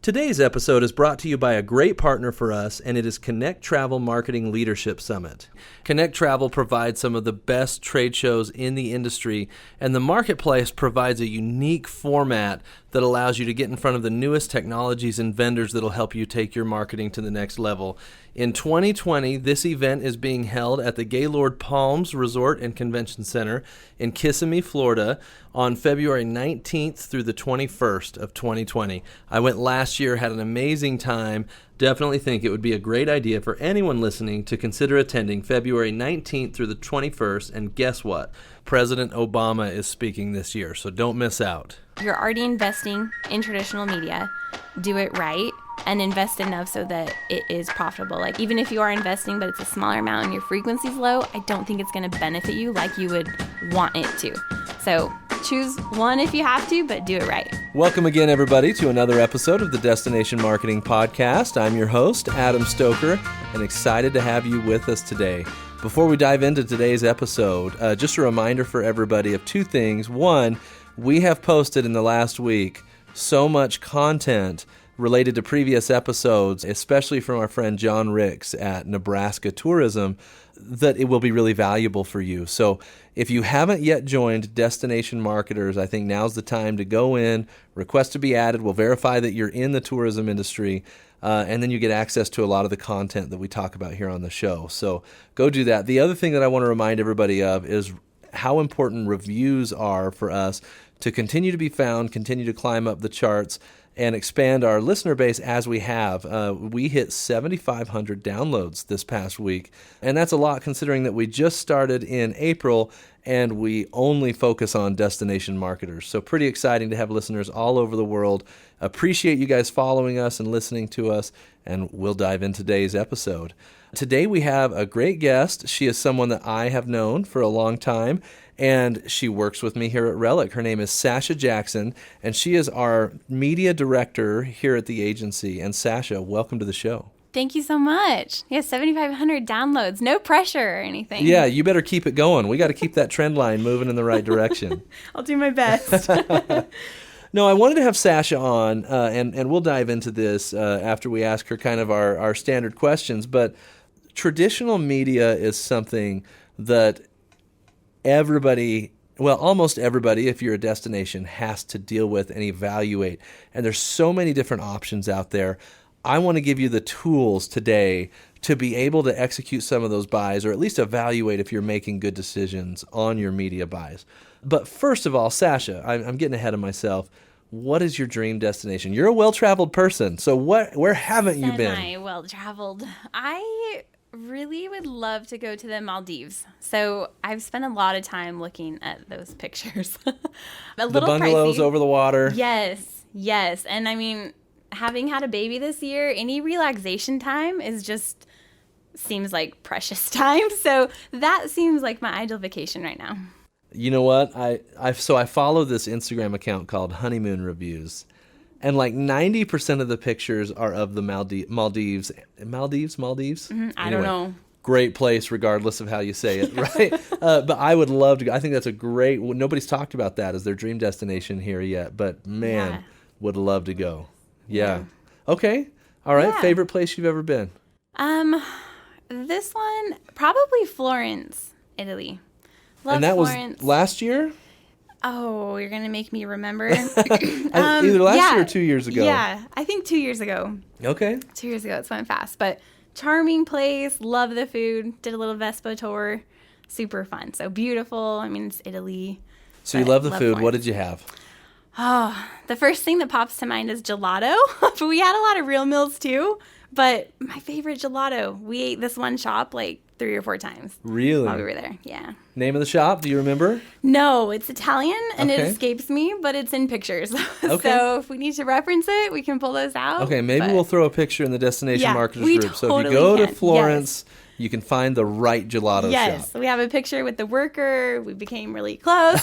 Today's episode is brought to you by a great partner for us, and it is Connect Travel Marketing Leadership Summit. Connect Travel provides some of the best trade shows in the industry, and the marketplace provides a unique format that allows you to get in front of the newest technologies and vendors that will help you take your marketing to the next level. In 2020, this event is being held at the Gaylord Palms Resort and Convention Center in Kissimmee, Florida, on February 19th through the 21st of 2020. I went last year, had an amazing time. Definitely think it would be a great idea for anyone listening to consider attending February 19th through the 21st. And guess what? President Obama is speaking this year, so don't miss out. You're already investing in traditional media. Do it right and invest enough so that it is profitable. Like, even if you are investing, but it's a smaller amount and your frequency's low, I don't think it's going to benefit you like you would want it to. So choose one if you have to, but do it right. Welcome again, everybody, to another episode of the Destination Marketing Podcast. I'm your host, Adam Stoker, and excited to have you with us today. Before we dive into today's episode, just a reminder for everybody of two things. One, we have posted in the last week so much content related to previous episodes, especially from our friend John Ricks at Nebraska Tourism, that it will be really valuable for you. So if you haven't yet joined Destination Marketers, I think now's the time to go in, request to be added. We'll verify that you're in the tourism industry, and then you get access to a lot of the content that we talk about here on the show. So go do that. The other thing that I want to remind everybody of is how important reviews are for us to continue to be found, continue to climb up the charts, and expand our listener base as we have. We hit 7,500 downloads this past week, and that's a lot considering that we just started in April and we only focus on destination marketers. So pretty exciting to have listeners all over the world. Appreciate you guys following us and listening to us, and we'll dive into today's episode. Today we have a great guest. She is someone that I have known for a long time, and she works with me here at Relic. Her name is Sasha Jackson, and she is our media director here at the agency. And Sasha, welcome to the show. Thank you so much. Yeah, 7,500 downloads. No pressure or anything. Yeah, you better keep it going. We got to keep that trend line moving in the right direction. I'll do my best. No, I wanted to have Sasha on, and we'll dive into this after we ask her kind of our standard questions. But traditional media is something that everybody, well, almost everybody, if you're a destination, has to deal with and evaluate. And there's so many different options out there. I want to give you the tools today to be able to execute some of those buys, or at least evaluate if you're making good decisions on your media buys. But first of all, Sasha, I'm getting ahead of myself. What is your dream destination? You're a well-traveled person, so where haven't you been? Semi-well-traveled. I really would love to go to the Maldives. So I've spent a lot of time looking at those pictures. The bungalows pricey. Over the water. Yes. And I mean, having had a baby this year, any relaxation time seems like precious time. So that seems like my ideal vacation right now. You know what? I follow this Instagram account called Honeymoon Reviews. And like 90% of the pictures are of the Maldives. Maldives? Mm-hmm. I Anyway, don't know. Great place, regardless of how you say it, right? But I would love to go. I think that's a great, nobody's talked about that as their dream destination here yet. But man, Yeah. would love to go. Yeah. Okay. All right. Yeah. Favorite place you've ever been? This one, probably Florence, Italy. Love And that Florence. was last year? Oh, you're going to make me remember. Either last year or 2 years ago. Yeah, I think 2 years ago. Okay. 2 years ago, it went fast. But charming place, love the food, did a little Vespa tour, super fun. So beautiful. I mean, it's Italy. So you love the food. Florence. What did you have? Oh, the first thing that pops to mind is gelato. But we had a lot of real meals too. But my favorite gelato, we ate this one shop like 3 or 4 times. Really? While we were there, yeah. Name of the shop, do you remember? No, it's Italian, and Okay. it escapes me, but it's in pictures. Okay. So if we need to reference it, we can pull those out. Okay, maybe we'll throw a picture in the Destination Yeah, Marketers we group. So if totally you go to can. Florence, you can find the right gelato Yes, shop. we have a picture with the worker. We became really close.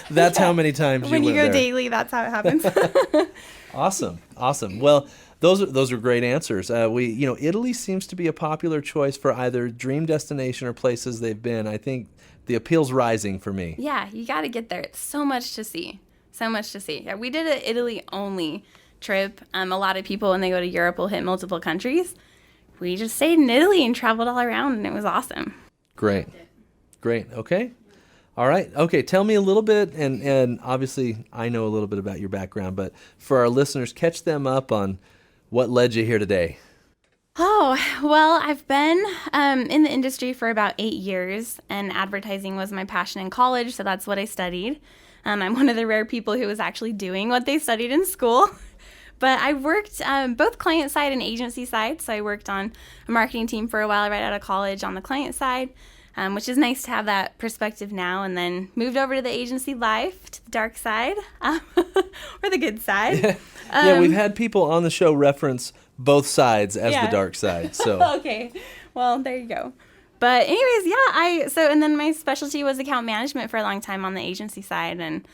That's how many times When you you went go there. daily, that's how it happens. Awesome. Well, those are great answers. Italy seems to be a popular choice for either dream destination or places they've been. I think the appeal's rising for me. Yeah, you got to get there. It's so much to see. Yeah, we did an Italy only trip. A lot of people when they go to Europe will hit multiple countries. We just stayed in Italy and traveled all around, and it was awesome. Great. Okay. All right. Okay. Tell me a little bit, and obviously I know a little bit about your background, but for our listeners, catch them up on what led you here today. Oh, well, I've been in the industry for about 8 years, and advertising was my passion in college, so that's what I studied. I'm one of the rare people who was actually doing what they studied in school. But I worked both client side and agency side, so I worked on a marketing team for a while right out of college on the client side, which is nice to have that perspective now, and then moved over to the agency life, to the dark side, or the good side. Yeah, we've had people on the show reference both sides as the dark side. So Okay, well, there you go. But anyways, yeah, and then my specialty was account management for a long time on the agency side, and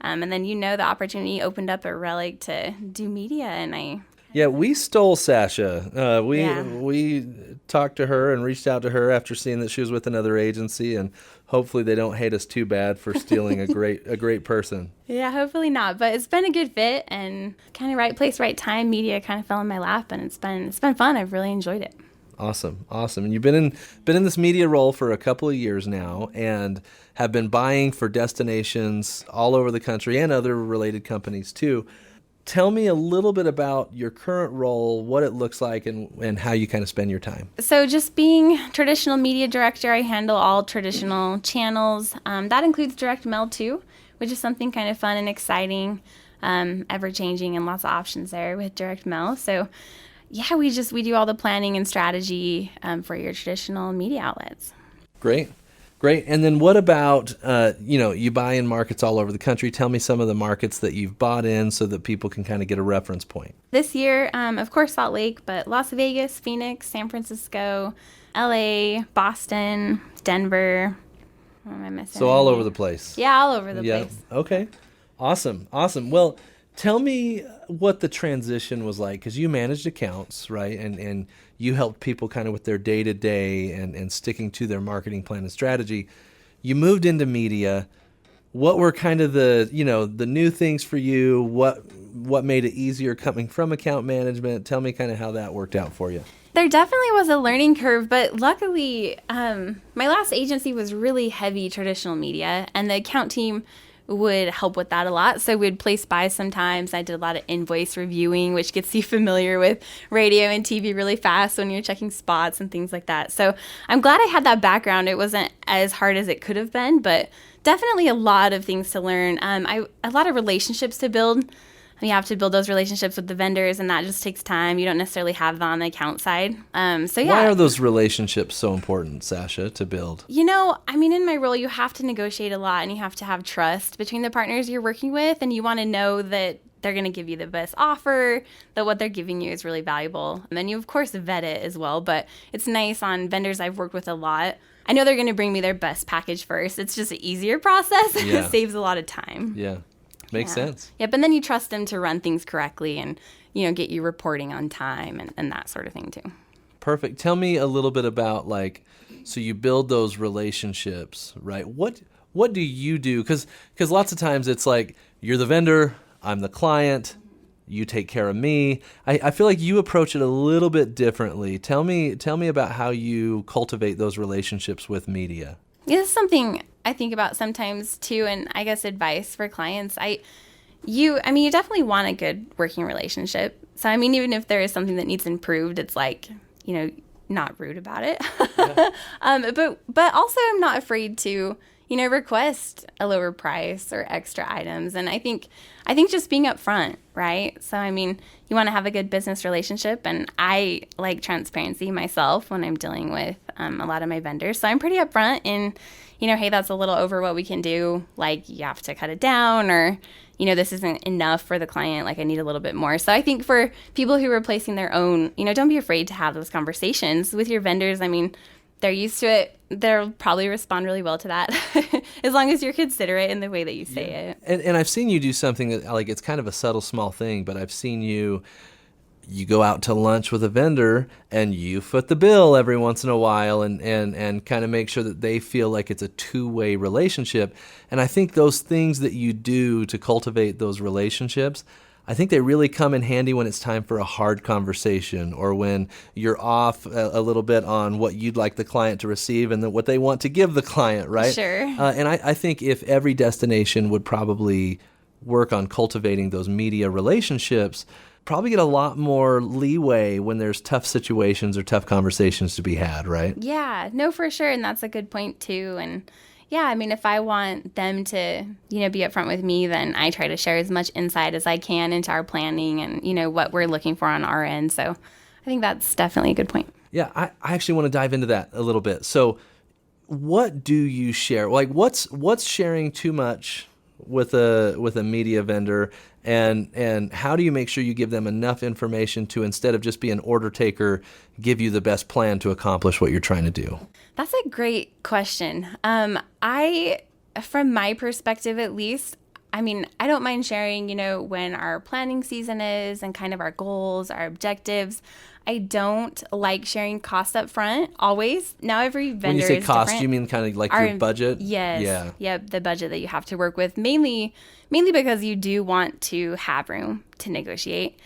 then the opportunity opened up at Relic to do media, and we stole Sasha. We talked to her and reached out to her after seeing that she was with another agency, and hopefully they don't hate us too bad for stealing a great person. Yeah, hopefully not. But it's been a good fit, and kind of right place, right time. Media kind of fell in my lap, and it's been fun. I've really enjoyed it. Awesome. And you've been in this media role for a couple of years now, and have been buying for destinations all over the country and other related companies too. Tell me a little bit about your current role, what it looks like, and how you kind of spend your time. So just being traditional media director, I handle all traditional channels. That includes direct mail too, which is something kind of fun and exciting, ever-changing, and lots of options there with direct mail. So yeah, we do all the planning and strategy for your traditional media outlets. Great. And then what about, you buy in markets all over the country. Tell me some of the markets that you've bought in so that people can kind of get a reference point. This year, of course, Salt Lake, but Las Vegas, Phoenix, San Francisco, LA, Boston, Denver. What am I missing? So all over the place. Yeah, all over the place. Okay. Awesome. Well, tell me what the transition was like, because you managed accounts, right? And you helped people kind of with their day-to-day and sticking to their marketing plan and strategy. You moved into media. What were kind of the new things for you? What made it easier coming from account management? Tell me kind of how that worked out for you. There definitely was a learning curve, but luckily, my last agency was really heavy traditional media, and the account team would help with that a lot. So we'd place buys sometimes. I did a lot of invoice reviewing, which gets you familiar with radio and TV really fast when you're checking spots and things like that. So I'm glad I had that background. It wasn't as hard as it could have been, but definitely a lot of things to learn. A lot of relationships to build. You have to build those relationships with the vendors, and that just takes time. You don't necessarily have that on the account side. Why are those relationships so important, Sasha, to build? In my role, you have to negotiate a lot, and you have to have trust between the partners you're working with, and you want to know that they're going to give you the best offer, that what they're giving you is really valuable. And then you, of course, vet it as well, but it's nice on vendors I've worked with a lot. I know they're going to bring me their best package first. It's just an easier process. Yeah. It saves a lot of time. Yeah. Makes sense. Yep, and then you trust them to run things correctly and, get you reporting on time and that sort of thing too. Perfect. Tell me a little bit about so you build those relationships, right? What do you do? Because lots of times it's like you're the vendor, I'm the client, you take care of me. I feel like you approach it a little bit differently. Tell me about how you cultivate those relationships with media. This is something I think about sometimes too, and I guess advice for clients. You definitely want a good working relationship. So, even if there is something that needs improved, it's not rude about it. Yeah. But also I'm not afraid to, request a lower price or extra items. And I think just being upfront, right? So, you want to have a good business relationship, and I like transparency myself when I'm dealing with a lot of my vendors. So I'm pretty upfront in, hey, that's a little over what we can do. You have to cut it down, or, this isn't enough for the client. I need a little bit more. So I think for people who are placing their own, don't be afraid to have those conversations with your vendors. They're used to it. They'll probably respond really well to that as long as you're considerate in the way that you say it. And I've seen you do something that, it's kind of a subtle, small thing, but I've seen you go out to lunch with a vendor and you foot the bill every once in a while and kind of make sure that they feel like it's a two-way relationship. And I think those things that you do to cultivate those relationships, I think they really come in handy when it's time for a hard conversation, or when you're off a little bit on what you'd like the client to receive and then what they want to give the client, right? Sure. And I think if every destination would probably work on cultivating those media relationships, probably get a lot more leeway when there's tough situations or tough conversations to be had, right? Yeah, no, for sure. And that's a good point too. And yeah, I mean, if I want them to, be upfront with me, then I try to share as much insight as I can into our planning and, what we're looking for on our end. So I think that's definitely a good point. Yeah, I actually want to dive into that a little bit. So what do you share? Like what's sharing too much with a media vendor, and how do you make sure you give them enough information to, instead of just be an order taker, give you the best plan to accomplish what you're trying to do? That's a great question. From my perspective at least, I mean, I don't mind sharing, when our planning season is and kind of our goals, our objectives. I don't like sharing cost up front always. Now every vendor When you say is cost, different. you mean kind of like your budget? Yes. Yeah. Yep, the budget that you have to work with, mainly because you do want to have room to negotiate.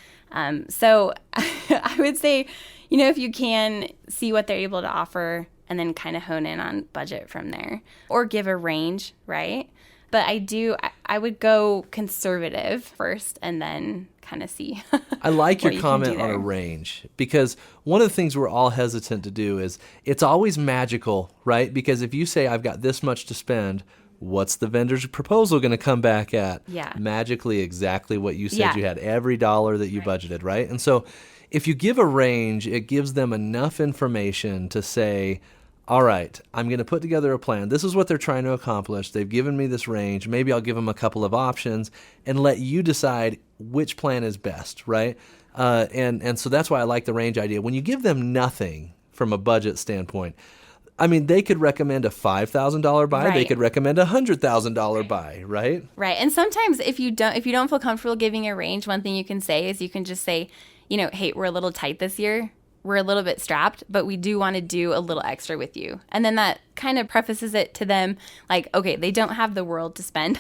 So I would say, if you can see what they're able to offer and then kind of hone in on budget from there, or give a range, right? But I would go conservative first and then kind of see. I like your you comment on a range, because one of the things we're all hesitant to do is it's always magical, right? Because if you say, I've got this much to spend, what's the vendor's proposal going to come back at? Yeah. Magically exactly what you said. You had every dollar that you budgeted, right? And so if you give a range, it gives them enough information to say, all right, I'm going to put together a plan. This is what they're trying to accomplish. They've given me this range. Maybe I'll give them a couple of options and let you decide which plan is best, right? And so that's why I like the range idea. When you give them nothing from a budget standpoint, I mean, they could recommend a $5,000 buy. Right. They could recommend a $100,000 buy, right? Right. And sometimes if you don't feel comfortable giving a range, one thing you can say is you can just say, hey, we're a little tight this year. We're a little bit strapped, but we do want to do a little extra with you. And then that kind of prefaces it to them like, okay, they don't have the world to spend.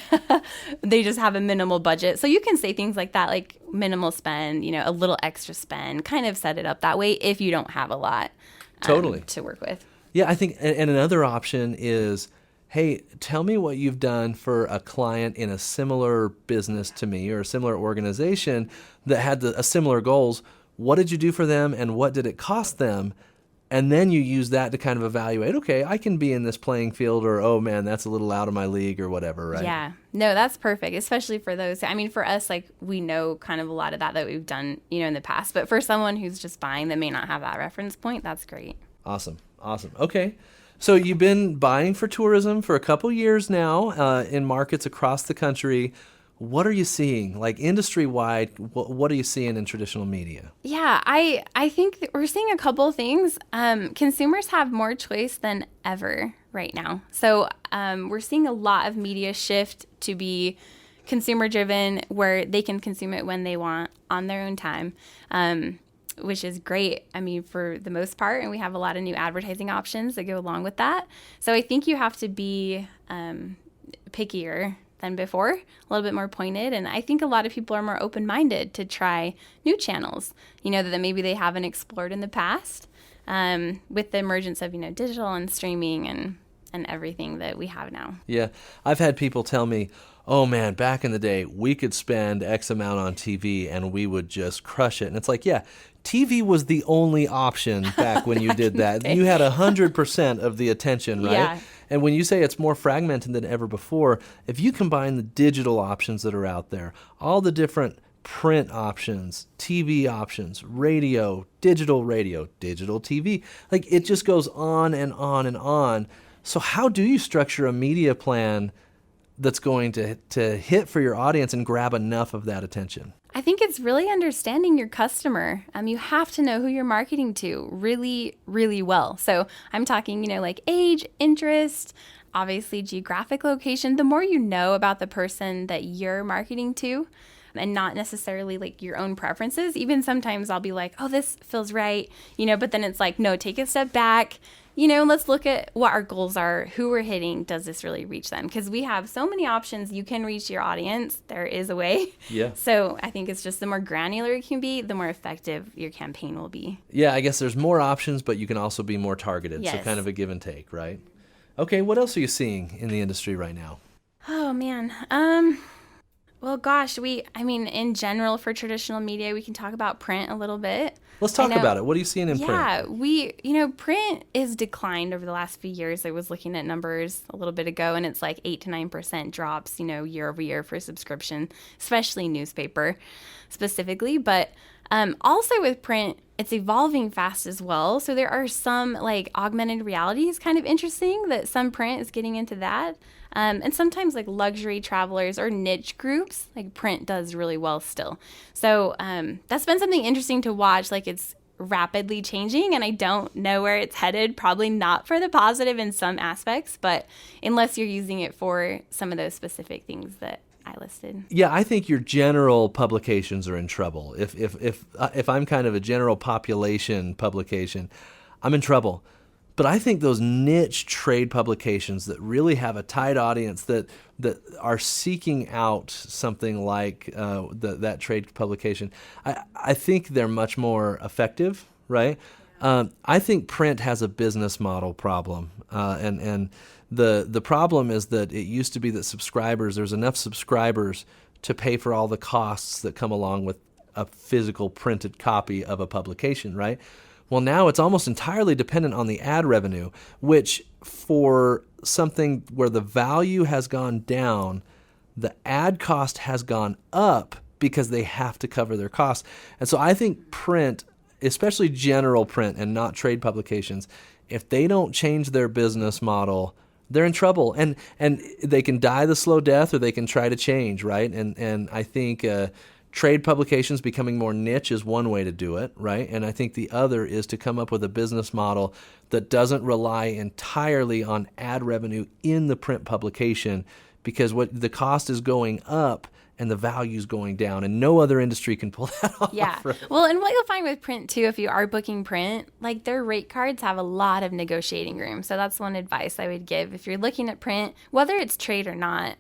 They just have a minimal budget. So you can say things like that, like minimal spend, a little extra spend, kind of set it up that way if you don't have a lot Totally to work with. Yeah, I think, and another option is, hey, tell me what you've done for a client in a similar business to me, or a similar organization that had a similar goals. What did you do for them, and what did it cost them? And then you use that to kind of evaluate, okay, I can be in this playing field, or, oh man, that's a little out of my league, or whatever, right? Yeah. No, that's perfect, especially for those. I mean, for us, like, we know kind of a lot of that we've done, in the past. But for someone who's just buying that may not have that reference point, that's great. Awesome. Okay. So you've been buying for tourism for a couple years now in markets across the country. What are you seeing, like industry-wide? What are you seeing in traditional media? Yeah, I think we're seeing a couple things. Consumers have more choice than ever right now. So we're seeing a lot of media shift to be consumer-driven, where they can consume it when they want on their own time, which is great, I mean, for the most part. And we have a lot of new advertising options that go along with that. So I think you have to be pickier than before, a little bit more pointed. And I think a lot of people are more open-minded to try new channels, that maybe they haven't explored in the past, with the emergence of, digital and streaming and everything that we have now. Yeah. I've had people tell me, oh man, back in the day, we could spend X amount on TV and we would just crush it. And it's like, yeah, TV was the only option back when you did that. You had 100% of the attention, right? Yeah. And when you say it's more fragmented than ever before, if you combine the digital options that are out there, all the different print options, TV options, radio, digital TV, like it just goes on and on and on. So how do you structure a media plan that's going to hit for your audience and grab enough of that attention? I think it's really understanding your customer. You have to know who you're marketing to really, really well. So I'm talking, like age, interest, obviously geographic location. The more you know about the person that you're marketing to, and not necessarily like your own preferences. Even sometimes I'll be like, oh, this feels right, but then it's like, no, take a step back. let's look at what our goals are, who we're hitting. Does this really reach them? Because we have so many options. You can reach your audience. There is a way. Yeah. So I think it's just the more granular it can be, the more effective your campaign will be. Yeah, I guess there's more options, but you can also be more targeted. Yes. So kind of a give and take, right? Okay, what else are you seeing in the industry right now? Oh, man. Well, gosh, in general for traditional media, we can talk about print a little bit. Let's talk about it. What are you seeing in print? Yeah, print is declined over the last few years. I was looking at numbers a little bit ago, and it's like 8 to 9% drops, year over year for subscription, especially newspaper specifically. But also with print, it's evolving fast as well. So there are some like augmented reality is kind of interesting that some print is getting into that. And sometimes like luxury travelers or niche groups, like print does really well still. So that's been something interesting to watch. Like it's rapidly changing and I don't know where it's headed. Probably not for the positive in some aspects, but unless you're using it for some of those specific things that I listed. Yeah, I think your general publications are in trouble. If I'm kind of a general population publication, I'm in trouble. But I think those niche trade publications that really have a tight audience that are seeking out something like that trade publication, I think they're much more effective, right? I think print has a business model problem, and the problem is that it used to be that there's enough subscribers to pay for all the costs that come along with a physical printed copy of a publication, right? Well, now it's almost entirely dependent on the ad revenue, which for something where the value has gone down, the ad cost has gone up because they have to cover their costs. And so I think print, especially general print and not trade publications, if they don't change their business model, they're in trouble. And they can die the slow death or they can try to change, right? And I think trade publications becoming more niche is one way to do it, right? And I think the other is to come up with a business model that doesn't rely entirely on ad revenue in the print publication, because what the cost is going up and the value's going down, and no other industry can pull that off. Yeah. Right? Well, and what you'll find with print too, if you are booking print, like their rate cards have a lot of negotiating room. So that's one advice I would give. If you're looking at print, whether it's trade or not,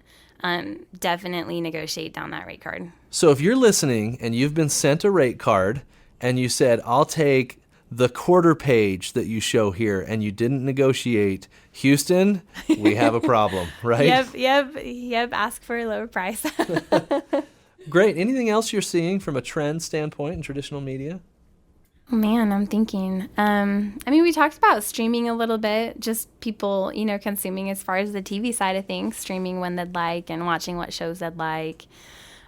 definitely negotiate down that rate card. So if you're listening and you've been sent a rate card and you said, I'll take the quarter page that you show here, and you didn't negotiate, Houston, we have a problem, right? Yep. Ask for a lower price. Great. Anything else you're seeing from a trend standpoint in traditional media? Oh, man, I'm thinking. We talked about streaming a little bit, just people, consuming as far as the TV side of things, streaming when they'd like and watching what shows they'd like.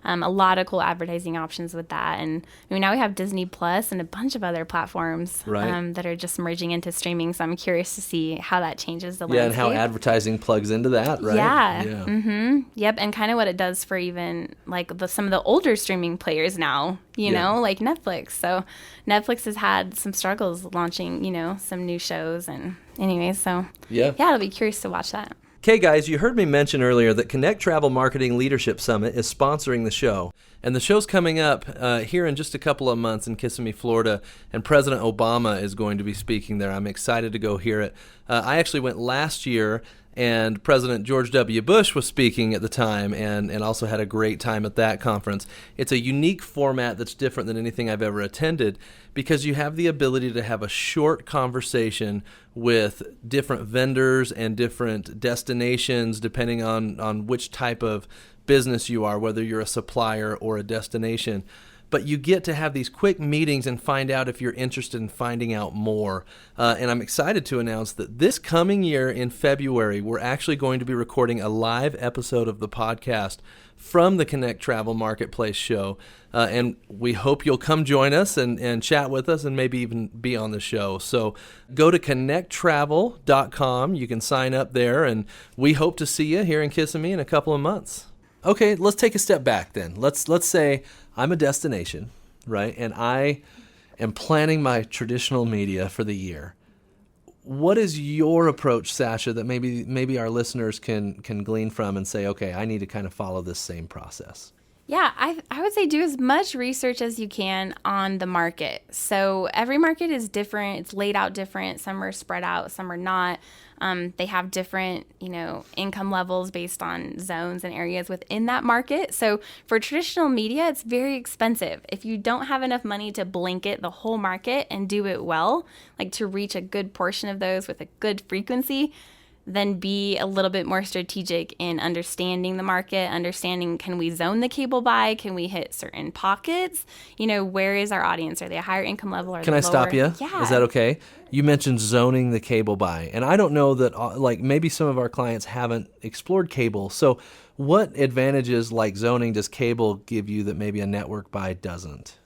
A lot of cool advertising options with that. And now we have Disney Plus and a bunch of other platforms that are just merging into streaming. So I'm curious to see how that changes the landscape. Yeah, and how advertising plugs into that, right? Yeah. Mm-hmm. Yep, and kind of what it does for even like some of the older streaming players now, like Netflix. So Netflix has had some struggles launching, some new shows. And anyways, so yeah, I'll be curious to watch that. Okay, guys, you heard me mention earlier that Connect Travel Marketing Leadership Summit is sponsoring the show. And the show's coming up here in just a couple of months in Kissimmee, Florida, and President Obama is going to be speaking there. I'm excited to go hear it. I actually went last year, and President George W. Bush was speaking at the time and also had a great time at that conference. It's a unique format that's different than anything I've ever attended, because you have the ability to have a short conversation with different vendors and different destinations, depending on which type of business you are, whether you're a supplier or a destination. But you get to have these quick meetings and find out if you're interested in finding out more. And I'm excited to announce that this coming year in February, we're actually going to be recording a live episode of the podcast from the Connect Travel Marketplace show. And we hope you'll come join us and chat with us and maybe even be on the show. So go to connecttravel.com. You can sign up there, and we hope to see you here in Kissimmee in a couple of months. Okay, let's take a step back then. Let's say I'm a destination, right? And I am planning my traditional media for the year. What is your approach, Sasha, that maybe our listeners can glean from and say, okay, I need to kind of follow this same process? Yeah, I would say do as much research as you can on the market. So every market is different. It's laid out different. Some are spread out, some are not. They have different, income levels based on zones and areas within that market. So for traditional media, it's very expensive. If you don't have enough money to blanket the whole market and do it well, like to reach a good portion of those with a good frequency, then be a little bit more strategic in understanding the market, understanding, can we zone the cable buy? Can we hit certain pockets? Where is our audience? Are they a higher income level or Can I stop you? Yeah. Is that okay? You mentioned zoning the cable buy, and I don't know that, maybe some of our clients haven't explored cable. So what advantages like zoning does cable give you that maybe a network buy doesn't?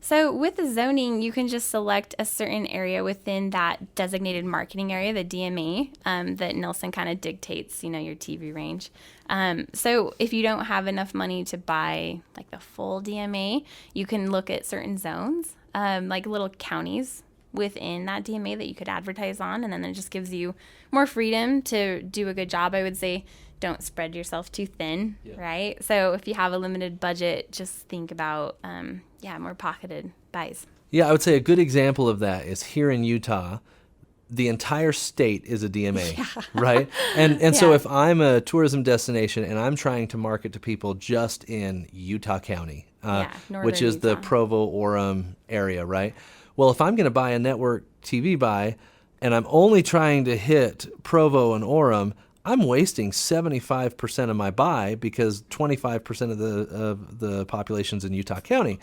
So with the zoning, you can just select a certain area within that designated marketing area, the DMA, that Nielsen kind of dictates, your TV range. So if you don't have enough money to buy like the full DMA, you can look at certain zones, like little counties within that DMA that you could advertise on, and then it just gives you more freedom to do a good job. I would say don't spread yourself too thin, right? So if you have a limited budget, just think about more pocketed buys. Yeah, I would say a good example of that is here in Utah, the entire state is a DMA, right? And so if I'm a tourism destination and I'm trying to market to people just in Utah County, which is Utah. the Provo-Orem area, right? Well, if I'm going to buy a network TV buy and I'm only trying to hit Provo and Orem, I'm wasting 75% of my buy because 25% of the population's in Utah County.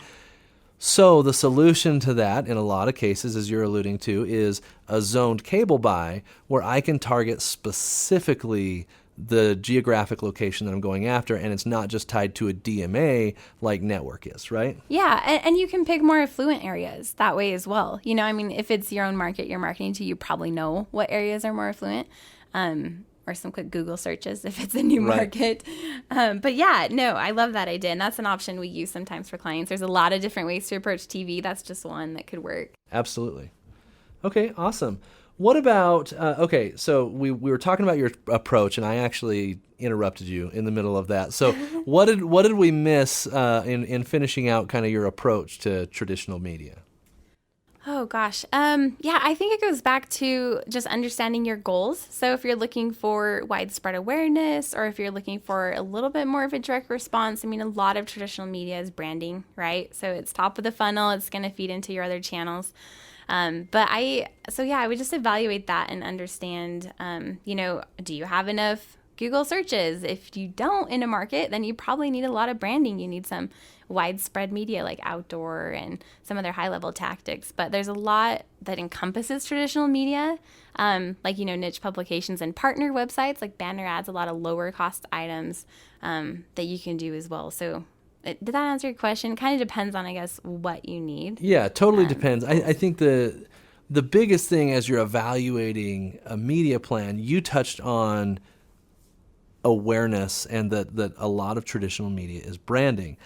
So the solution to that, in a lot of cases, as you're alluding to, is a zoned cable buy where I can target specifically the geographic location that I'm going after, and it's not just tied to a DMA like network is, right? Yeah, and you can pick more affluent areas that way as well. If it's your own market you're marketing to, you probably know what areas are more affluent. Or some quick Google searches if it's a new market. But yeah, no, I love that idea. And that's an option we use sometimes for clients. There's a lot of different ways to approach TV. That's just one that could work. Absolutely. Okay, awesome. What about, so we were talking about your approach, and I actually interrupted you in the middle of that. So what did we miss in finishing out kind of your approach to traditional media? Oh, gosh. I think it goes back to just understanding your goals. So if you're looking for widespread awareness, or if you're looking for a little bit more of a direct response, a lot of traditional media is branding, right? So it's top of the funnel. It's going to feed into your other channels. I would just evaluate that and understand, do you have enough Google searches? If you don't in a market, then you probably need a lot of branding. You need some widespread media like outdoor and some other high-level tactics. But there's a lot that encompasses traditional media, niche publications and partner websites like banner ads, a lot of lower-cost items that you can do as well. So did that answer your question? Kind of depends on, I guess, what you need. Yeah, totally depends. I think the biggest thing as you're evaluating a media plan, you touched on awareness and that a lot of traditional media is branding.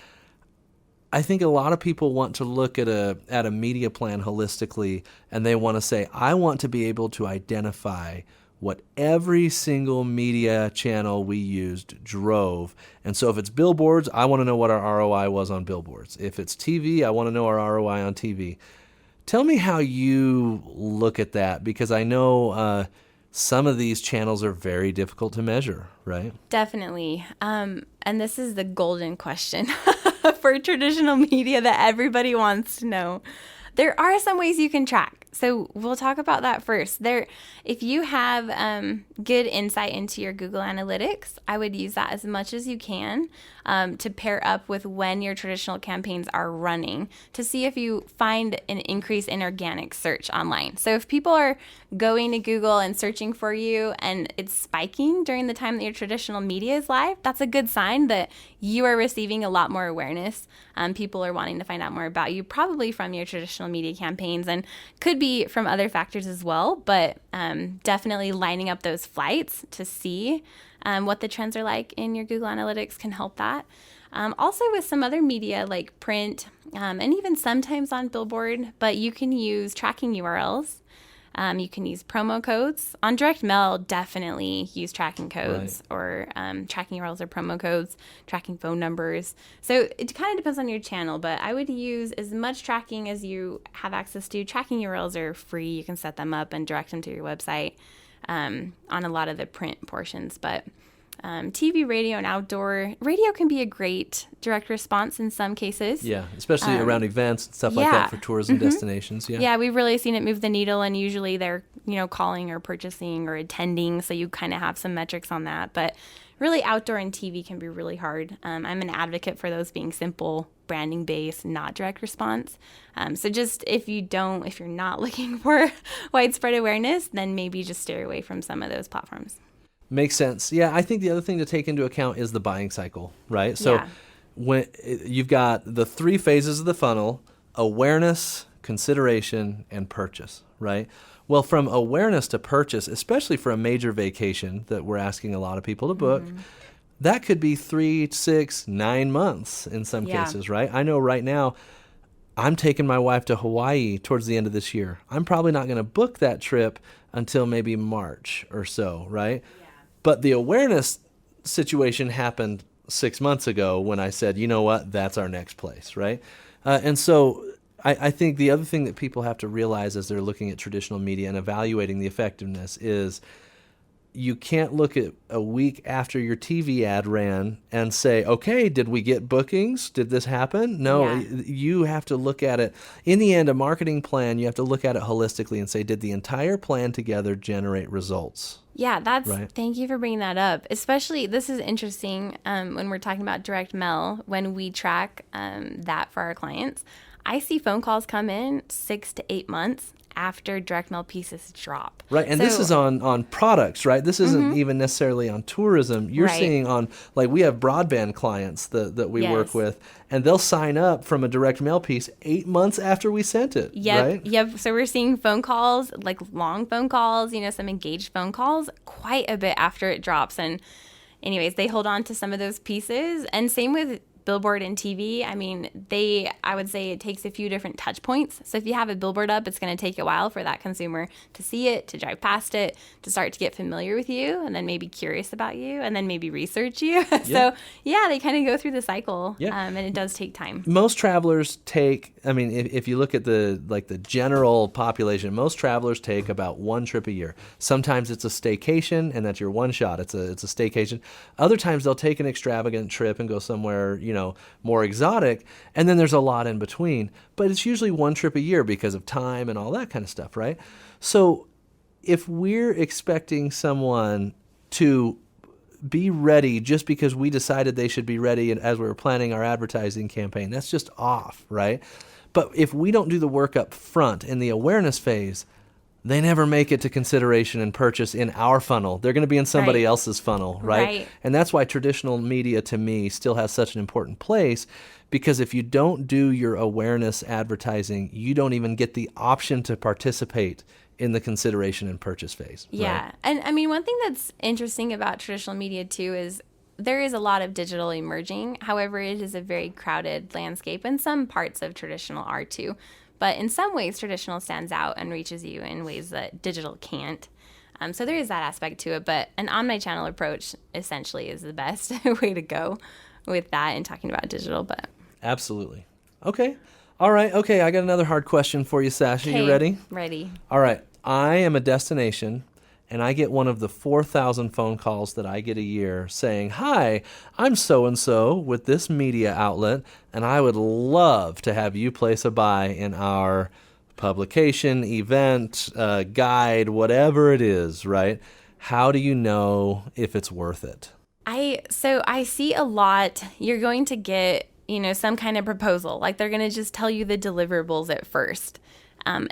I think a lot of people want to look at a media plan holistically, and they want to say, I want to be able to identify what every single media channel we used drove. And so if it's billboards, I want to know what our ROI was on billboards. If it's TV, I want to know our ROI on TV. Tell me how you look at that, because I know some of these channels are very difficult to measure, right? Definitely. And this is the golden question for traditional media that everybody wants to know. There are some ways you can track. So we'll talk about that first. If you have good insight into your Google Analytics, I would use that as much as you can to pair up with when your traditional campaigns are running to see if you find an increase in organic search online. So if people are going to Google and searching for you and it's spiking during the time that your traditional media is live, that's a good sign that you are receiving a lot more awareness. People are wanting to find out more about you, probably from your traditional media campaigns, and could be from other factors as well, but definitely lining up those flights to see what the trends are like in your Google Analytics can help that. Also with some other media like print and even sometimes on billboard, but you can use tracking URLs. You can use promo codes. On direct mail, definitely use tracking codes or tracking URLs or promo codes, tracking phone numbers. So it kind of depends on your channel, but I would use as much tracking as you have access to. Tracking URLs are free. You can set them up and direct them to your website on a lot of the print portions. But TV, radio, and outdoor. Radio can be a great direct response in some cases. Yeah, especially around events and stuff like that for tourism destinations. Yeah, we've really seen it move the needle, and usually they're calling or purchasing or attending, so you kind of have some metrics on that. But really, outdoor and TV can be really hard. I'm an advocate for those being simple, branding based, not direct response. So just if you're not looking for widespread awareness, then maybe just steer away from some of those platforms. Makes sense. Yeah, I think the other thing to take into account is the buying cycle, right? So when you've got the 3 phases of the funnel: awareness, consideration, and purchase, right? Well, from awareness to purchase, especially for a major vacation that we're asking a lot of people to book, that could be 3, 6, 9 months in some cases, right? I know right now I'm taking my wife to Hawaii towards the end of this year. I'm probably not going to book that trip until maybe March or so, right? But the awareness situation happened 6 months ago when I said, you know what, that's our next place, right? And so I think the other thing that people have to realize as they're looking at traditional media and evaluating the effectiveness is you can't look at a week after your TV ad ran and say, okay, did we get bookings? Did this happen? No, you have to look at it. In the end, a marketing plan, you have to look at it holistically and say, did the entire plan together generate results? Yeah, thank you for bringing that up. Especially, this is interesting when we're talking about direct mail, when we track that for our clients. I see phone calls come in 6 to 8 months after direct mail pieces drop. Right, and this is on products, right? This isn't even necessarily on tourism. You're seeing on, like, we have broadband clients that we work with, and they'll sign up from a direct mail piece 8 months after we sent it, right? Yep, so we're seeing phone calls, like long phone calls, some engaged phone calls, quite a bit after it drops. And anyways, they hold on to some of those pieces, and same with billboard and TV. I mean, I would say it takes a few different touch points. So if you have a billboard up, it's going to take a while for that consumer to see it, to drive past it, to start to get familiar with you, and then maybe curious about you, and then maybe research you. So they kind of go through the cycle, and it does take time. Most travelers take, I mean, if you look at the general population, most travelers take about 1 trip a year. Sometimes it's a staycation, and that's your one shot. It's a staycation. Other times they'll take an extravagant trip and go somewhere, more exotic, and then there's a lot in between. But it's usually 1 trip a year because of time and all that kind of stuff, right? So if we're expecting someone to be ready just because we decided they should be ready and as we were planning our advertising campaign, that's just off, right? But if we don't do the work up front in the awareness phase, they never make it to consideration and purchase in our funnel. They're going to be in somebody else's funnel, right? And that's why traditional media, to me, still has such an important place, because if you don't do your awareness advertising, you don't even get the option to participate in the consideration and purchase phase. Yeah. Right? And I mean, one thing that's interesting about traditional media, too, is there is a lot of digital emerging. However, it is a very crowded landscape, and some parts of traditional are, too. But in some ways, traditional stands out and reaches you in ways that digital can't. So there is that aspect to it. But an omni-channel approach essentially is the best way to go with that and talking about digital. But absolutely. Okay. All right. Okay. I got another hard question for you, Sasha. You ready? Ready. All right. I am a destination, and I get one of the 4,000 phone calls that I get a year saying, hi, I'm so-and-so with this media outlet, and I would love to have you place a buy in our publication, event, guide, whatever it is, right? How do you know if it's worth it? So I see a lot. You're going to get, some kind of proposal. Like, they're going to just tell you the deliverables at first.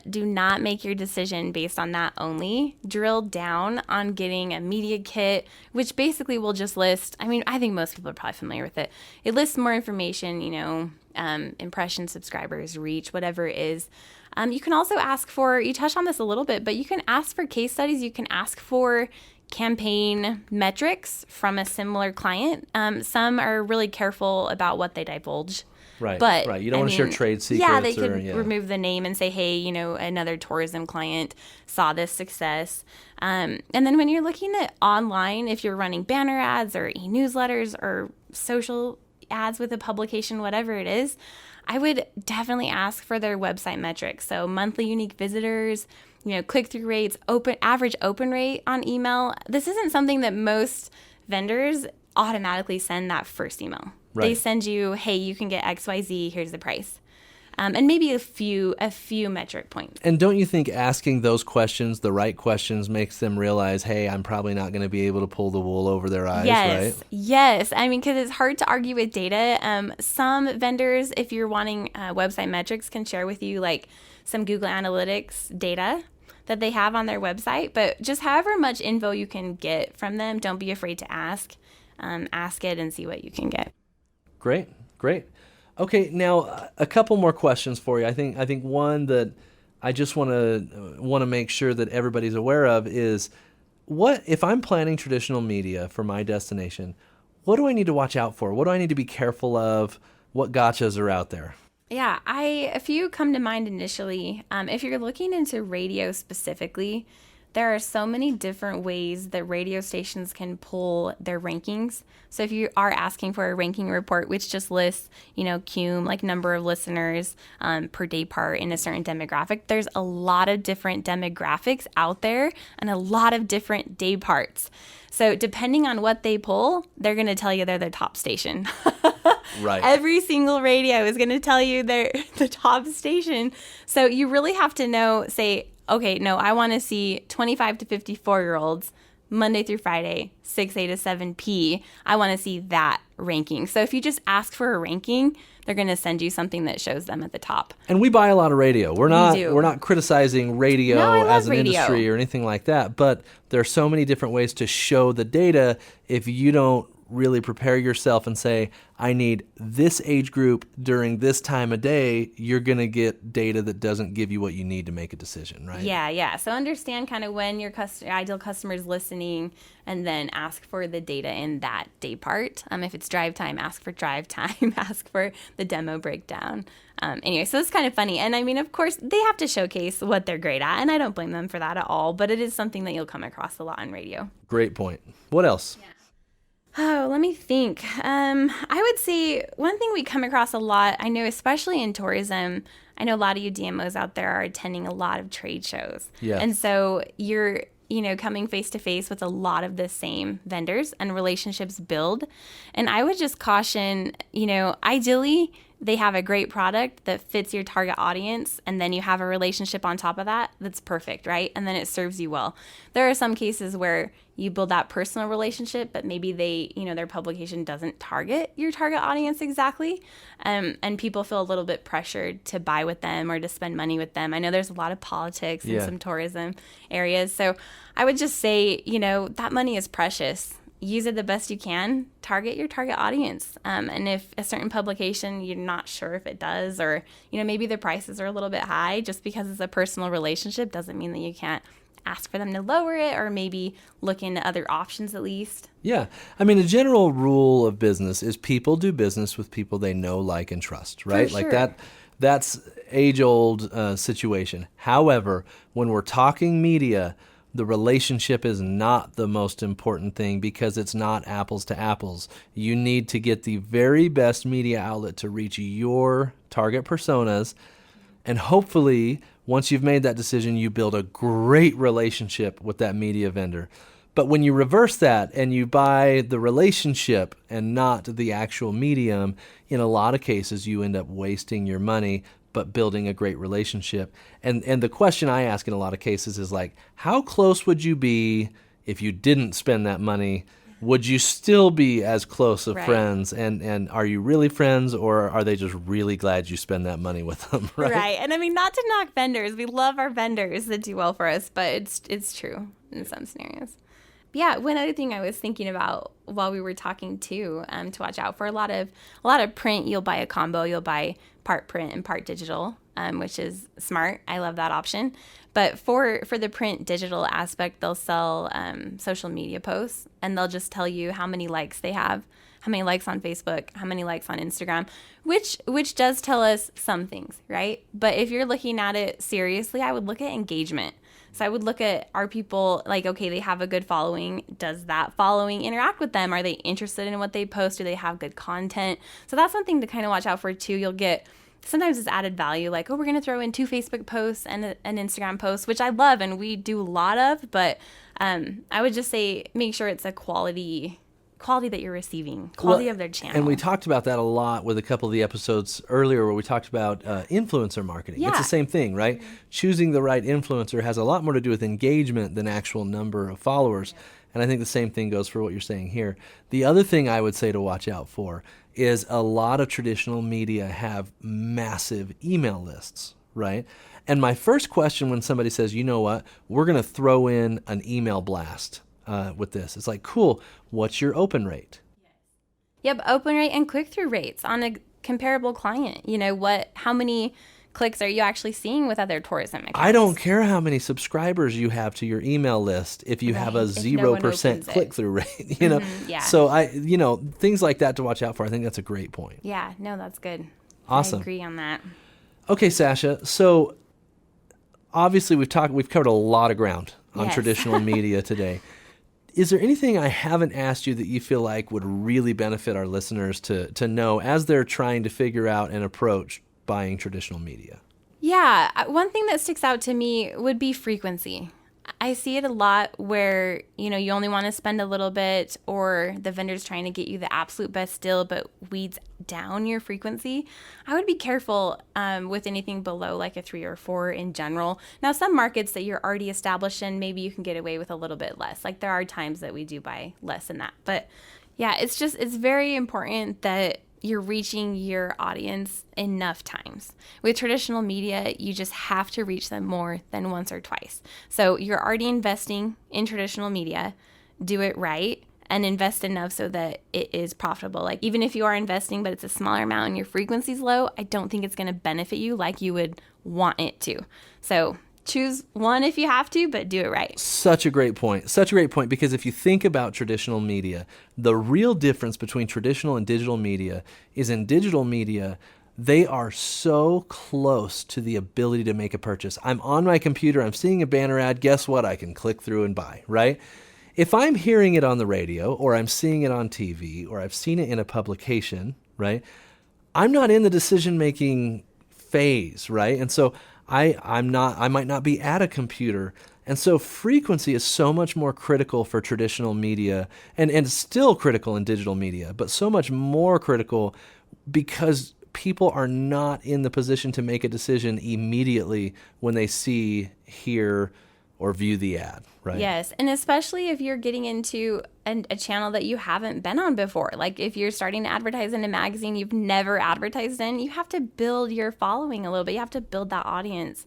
Do not make your decision based on that only. Drill down on getting a media kit, which basically will just list, I think most people are probably familiar with it. It lists more information, impressions, subscribers, reach, whatever it is. You can also ask for, you touched on this a little bit, but you can ask for case studies. You can ask for campaign metrics from a similar client. Some are really careful about what they divulge. Right. But right. You don't want to share trade secrets. Yeah, they could remove the name and say, hey, you know, another tourism client saw this success. And then when you're looking at online, if you're running banner ads or e-newsletters or social ads with a publication, whatever it is, I would definitely ask for their website metrics. So monthly unique visitors, you know, click-through rates, average open rate on email. This isn't something that most vendors automatically send that first email. Right. They send you, hey, you can get XYZ, here's the price. And maybe a few metric points. And don't you think asking those questions, the right questions, makes them realize, hey, I'm probably not going to be able to pull the wool over their eyes, right? Yes. I mean, because it's hard to argue with data. Some vendors, if you're wanting website metrics, can share with you like some Google Analytics data that they have on their website. But just however much info you can get from them, don't be afraid to ask. Ask it and see what you can get. Great. Okay, now a couple more questions for you. I think one that I just want to make sure that everybody's aware of is, what if I'm planning traditional media for my destination? What do I need to watch out for? What do I need to be careful of? What gotchas are out there? Yeah, a few come to mind initially. If you're looking into radio specifically, there are so many different ways that radio stations can pull their rankings. So if you are asking for a ranking report, which just lists, you know, CUME, like number of listeners per day part in a certain demographic, there's a lot of different demographics out there and a lot of different day parts. So depending on what they pull, they're going to tell you they're the top station. Right. Every single radio is going to tell you they're the top station. So you really have to know, say, okay, no, I want to see 25 to 54-year-olds Monday through Friday, 6A to 7P. I want to see that ranking. So if you just ask for a ranking, they're going to send you something that shows them at the top. And we buy a lot of radio. We're not criticizing radio as an industry or anything like that, but there are so many different ways to show the data. If you don't really prepare yourself and say, I need this age group during this time of day, you're going to get data that doesn't give you what you need to make a decision, right? Yeah. So understand kind of when your ideal customer is listening, and then ask for the data in that day part. If it's drive time, ask for drive time, ask for the demo breakdown. Anyway, so it's kind of funny. And I mean, of course, they have to showcase what they're great at, and I don't blame them for that at all, but it is something that you'll come across a lot on radio. Great point. What else? Yeah. Oh, let me think. I would say one thing we come across a lot, I know especially in tourism, I know a lot of you DMOs out there are attending a lot of trade shows. Yeah. And so you're, coming face to face with a lot of the same vendors and relationships build. And I would just caution, ideally they have a great product that fits your target audience, and then you have a relationship on top of that that's perfect, right? And then it serves you well. There are some cases where you build that personal relationship, but maybe their publication doesn't target your target audience exactly. And people feel a little bit pressured to buy with them or to spend money with them. I know there's a lot of politics in some tourism areas. So I would just say, that money is precious. Use it the best you can. Target your target audience. And if a certain publication, you're not sure if it does, or, maybe the prices are a little bit high, just because it's a personal relationship doesn't mean that you can't ask for them to lower it, or maybe look into other options at least. Yeah. I mean, a general rule of business is people do business with people they know, like, and trust, right? For sure. Like that's age-old situation. However, when we're talking media, the relationship is not the most important thing, because it's not apples to apples. You need to get the very best media outlet to reach your target personas, and hopefully, once you've made that decision, you build a great relationship with that media vendor. But when you reverse that and you buy the relationship and not the actual medium, in a lot of cases you end up wasting your money but building a great relationship. And the question I ask in a lot of cases is like, how close would you be if you didn't spend that money? Would you still be as close of friends? And are you really friends, or are they just really glad you spend that money with them? Right. And I mean, not to knock vendors. We love our vendors that do well for us, but it's true in some scenarios. But yeah, one other thing I was thinking about while we were talking too, to watch out for, a lot of print. You'll buy a combo. You'll buy part print and part digital, which is smart. I love that option. But for the print digital aspect, they'll sell social media posts, and they'll just tell you how many likes they have, how many likes on Facebook, how many likes on Instagram, which does tell us some things, right? But if you're looking at it seriously, I would look at engagement. So I would look at, are people like, okay, they have a good following. Does that following interact with them? Are they interested in what they post? Do they have good content? So that's something to kind of watch out for too. You'll get, sometimes it's added value, like, oh, we're going to throw in 2 Facebook posts and an Instagram post, which I love and we do a lot of, but I would just say make sure it's a quality that you're receiving, quality of their channel. And we talked about that a lot with a couple of the episodes earlier where we talked about influencer marketing. Yeah. It's the same thing, right? Choosing the right influencer has a lot more to do with engagement than actual number of followers. And I think the same thing goes for what you're saying here. The other thing I would say to watch out for is a lot of traditional media have massive email lists, right? And my first question when somebody says, you know what, we're going to throw in an email blast with this. It's like, cool, what's your open rate? Yep, open rate and click-through rates on a comparable client. You know, how many clicks are you actually seeing with other tourism accounts? I don't care how many subscribers you have to your email list if you have a 0% click-through rate, you know? Yeah. So things like that to watch out for. I think that's a great point. Yeah, no, that's good. Awesome. I agree on that. Okay, Sasha. So obviously we've covered a lot of ground on traditional media today. Is there anything I haven't asked you that you feel like would really benefit our listeners to know as they're trying to figure out an approach buying traditional media? Yeah, one thing that sticks out to me would be frequency. I see it a lot where, you know, you only want to spend a little bit, or the vendor's trying to get you the absolute best deal but weeds down your frequency. I would be careful with anything below like a 3 or 4 in general. Now, some markets that you're already established in, maybe you can get away with a little bit less. Like there are times that we do buy less than that. But yeah, it's very important that you're reaching your audience enough times. With traditional media, you just have to reach them more than once or twice. So you're already investing in traditional media, do it right, and invest enough so that it is profitable. Like even if you are investing, but it's a smaller amount and your frequency's low, I don't think it's gonna benefit you like you would want it to. So choose one if you have to, but do it right. Such a great point. Such a great point, because if you think about traditional media, the real difference between traditional and digital media is in digital media, they are so close to the ability to make a purchase. I'm on my computer, I'm seeing a banner ad, guess what? I can click through and buy, right? If I'm hearing it on the radio, or I'm seeing it on TV, or I've seen it in a publication, right? I'm not in the decision-making phase, right? And so I might not be at a computer. And so frequency is so much more critical for traditional media and still critical in digital media, but so much more critical because people are not in the position to make a decision immediately when they see, hear, or view the ad, right? Yes, and especially if you're getting into a channel that you haven't been on before. Like if you're starting to advertise in a magazine you've never advertised in, you have to build your following a little bit. You have to build that audience.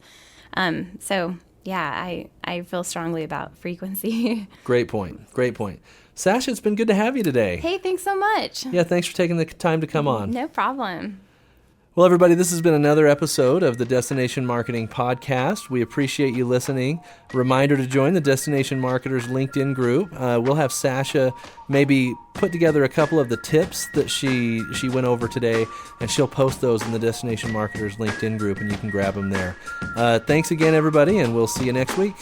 So yeah, I feel strongly about frequency. Great point. Great point. Sasha, it's been good to have you today. Hey, thanks so much. Yeah, thanks for taking the time to come on. No problem. Well, everybody, this has been another episode of the Destination Marketing Podcast. We appreciate you listening. Reminder to join the Destination Marketers LinkedIn group. We'll have Sasha maybe put together a couple of the tips that she went over today, and she'll post those in the Destination Marketers LinkedIn group, and you can grab them there. Thanks again, everybody, and we'll see you next week.